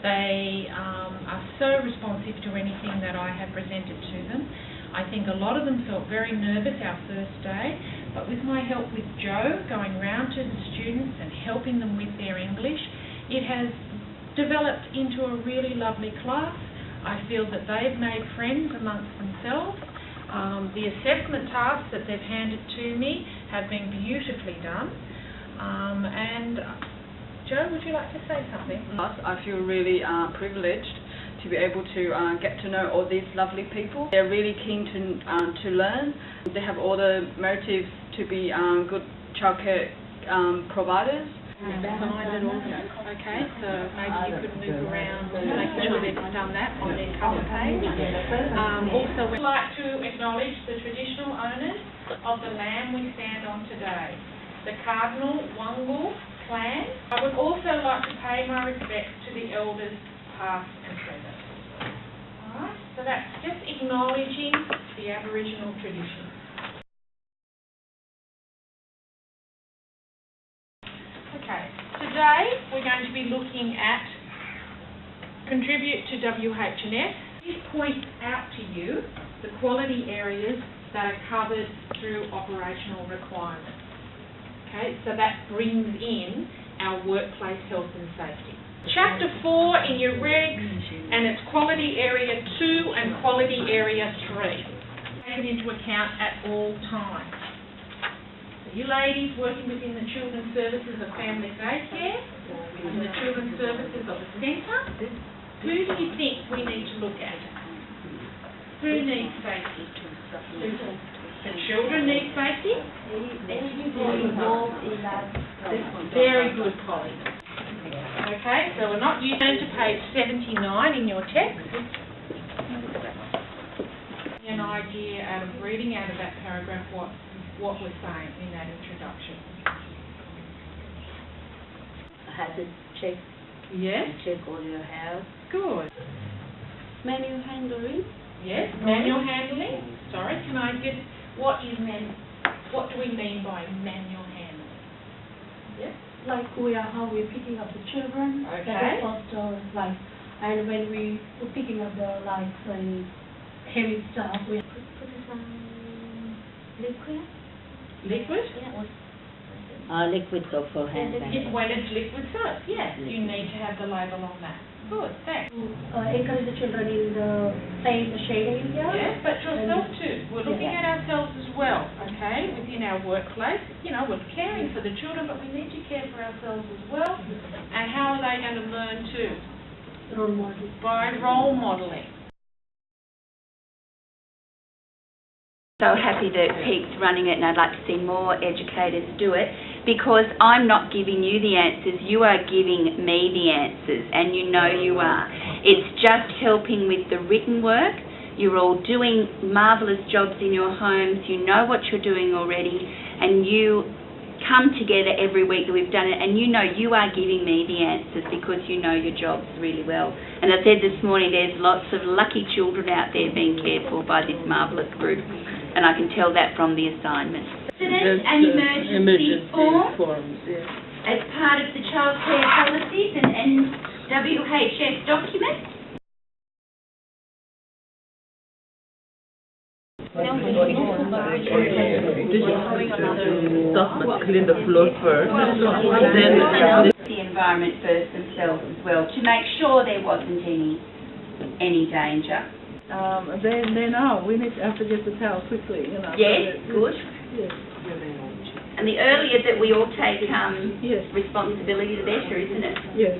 They are so responsive to anything that I have presented to them. I think a lot of them felt very nervous our first day, but with my help with Jo, going round to the students and helping them with their English, it has developed into a really lovely class. I feel that they've made friends amongst themselves. The assessment tasks that they've handed to me have been beautifully done. And Jo, would you like to say something? I feel really privileged to be able to get to know all these lovely people. They're really keen to learn. They have all the motives to be good childcare providers. Okay, so maybe you could move around and make sure they've done that on their cover page. Also, we'd like to acknowledge the traditional owners of the land we stand on today, the Cardinal Wangul clan. I would also like to pay my respects to the elders past and present. Alright, so that's just acknowledging the Aboriginal tradition. Okay, today we're going to be looking at contribute to WH&S. This points out to you the quality areas that are covered through operational requirements. Okay, so that brings in our workplace health and safety. Chapter 4 in your regs, and it's quality area 2 and quality area 3. Taken into account at all times. So you ladies working within the Children's Services of Family Daycare, and the Children's Services of the Centre, who do you think we need to look at? Who needs safety? The children need safety? Very good, Polly. Okay, so we're not using to page 79 in your text. An idea out of reading out of that paragraph what we're saying in that introduction. Hazard check. Yes. Check all your house. Good. Manual handling. Yes, manual handling. Sorry, can I get what do we mean by manual handling? Yes. Like how we're picking up the children. Okay. And when we were picking up the heavy stuff, we Put some liquid. Liquid? Yeah. Liquid soap for hand. When it's liquid soap, yes, you need to have the label on that. Good, thanks. encourage the children in the shade area. Yes, but yourself too. We're looking at ourselves as well, okay, within our workplace. You know, we're caring for the children, but we need to care for ourselves as well. And how are they going to learn too? Role modeling. By role modelling. So happy that Pete's running it, and I'd like to see more educators do it, because I'm not giving you the answers, you are giving me the answers, and you know you are. It's just helping with the written work. You're all doing marvellous jobs in your homes, you know what you're doing already, and you come together every week that we've done it, and you know you are giving me the answers because you know your jobs really well. And I said this morning, there's lots of lucky children out there being cared for by this marvellous group, and I can tell that from the assignment. Incident and emergency forms, yes. As part of the childcare policies and WHS documents. Clean the floor first, and then the environment first themselves as well, to make sure there wasn't any danger. then we have to get the towel quickly, you know. Yes, good. Yes. And the earlier that we all take yes. responsibility, the better, isn't it? Yes.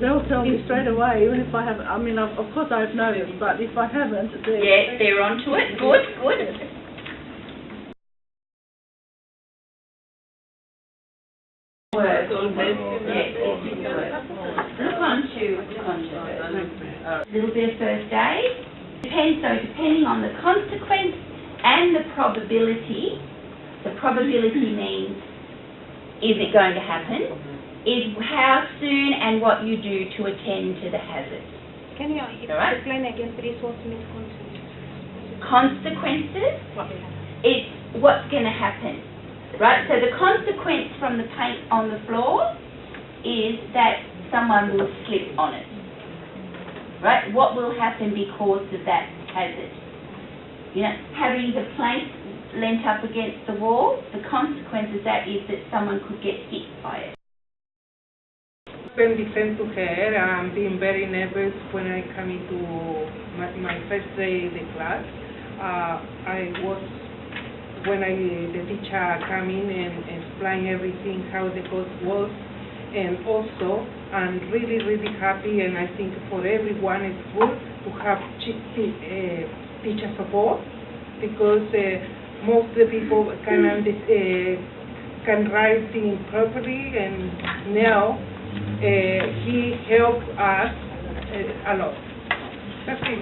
They'll tell me straight away, even if I haven't. I mean, of course I've noticed, but if I haven't, yes, they're onto it. Good, good. Work. Yes. Look on to a little bit of first aid. Depending on the consequence and the probability. The probability means, is it going to happen? Is how soon and what you do to attend to the hazard. Can you explain again, please, what means consequences? Consequences? It's what's going to happen, right? So the consequence from the paint on the floor is that someone will slip on it. right? What will happen because of that hazard? You know, having the plank leant up against the wall, the consequence of that is that someone could get hit by it. Been defend to her. I'm being very nervous when I come into my first day in the class. The teacher come in and explain everything, how the course was, and also I'm really, really happy, and I think for everyone it's good to have teacher support, because most of the people can write things properly, and now he helped us a lot. That's it.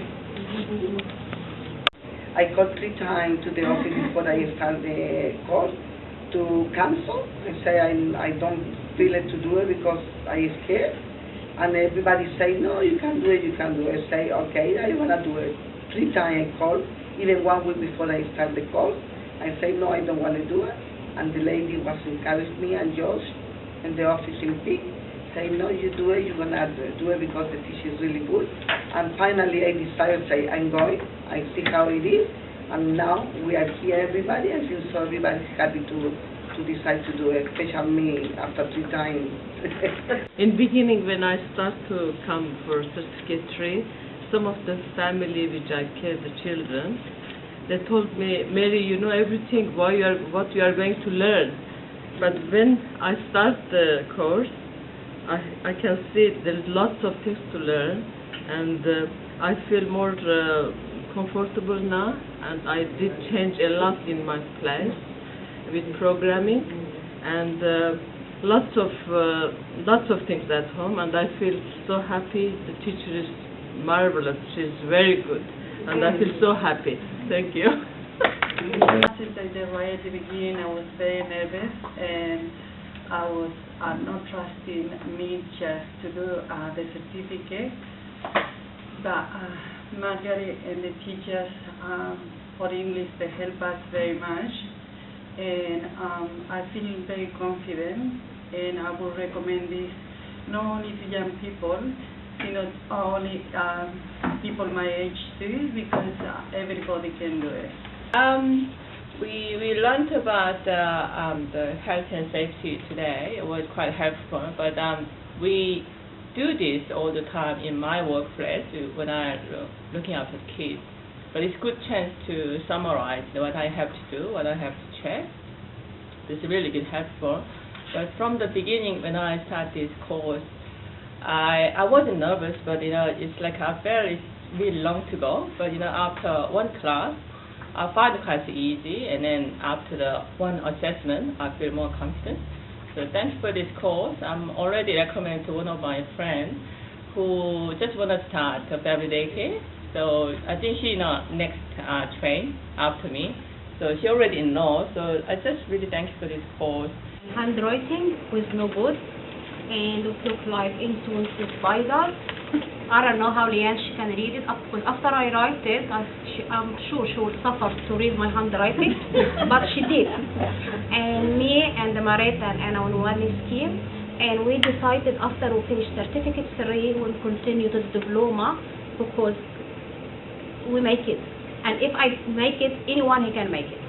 I called 3 times to the office before I start the course to cancel. I say I don't feel it to do it because I scared. And everybody say, no, you can do it, you can do it. I say, okay, I want to do it. 3 times I called, even 1 week before I start the course. I say, no, I don't want to do it. And the lady was encouraging me, and Josh in the office in Peak say, no, you do it, you're going to do it because the teacher is really good. And finally I decided to say, I'm going, I see how it is, and now we are here, everybody. I feel so everybody's happy to decide to do it, especially me after 3 times. In beginning, when I start to come for certificate 3, some of the family which I care the children, they told me, Mary, you know everything, what you are going to learn. But when I start the course, I can see there's lots of things to learn, and I feel more comfortable now, and I did change a lot in my class with programming, and lots of things at home, and I feel so happy. The teacher is marvelous, she's very good, and I feel so happy. Thank you. Since I did right at the beginning, I was very nervous, and I was not trusting me just to do the certificate, but Margaret and the teachers for English, they help us very much, and I'm feeling very confident, and I would recommend this not only to young people, not only people my age too, because everybody can do it. We learned about the health and safety today. It was quite helpful, but we do this all the time in my workplace when I'm looking after kids. But it's a good chance to summarize what I have to do, what I have to check. It's really been helpful. But from the beginning, when I started this course, I wasn't nervous, but it's like I felt it's really long to go. But after one class, I find the class easy, and then after the one assessment, I feel more confident. So thanks for this course. I'm already recommending to one of my friends who just want to start a family daycare. So I think she next train after me. So she already knows. So I just really thank you for this course. Handwriting was no good, and it looked like influenced by that. I don't know how Leanne she can read it, because after I write it, I'm sure she would suffer to read my handwriting, but she did. And me and Marita and Anna on one scheme, and we decided after we finish certificate 3, we'll continue the diploma, because we make it. And if I make it, anyone he can make it.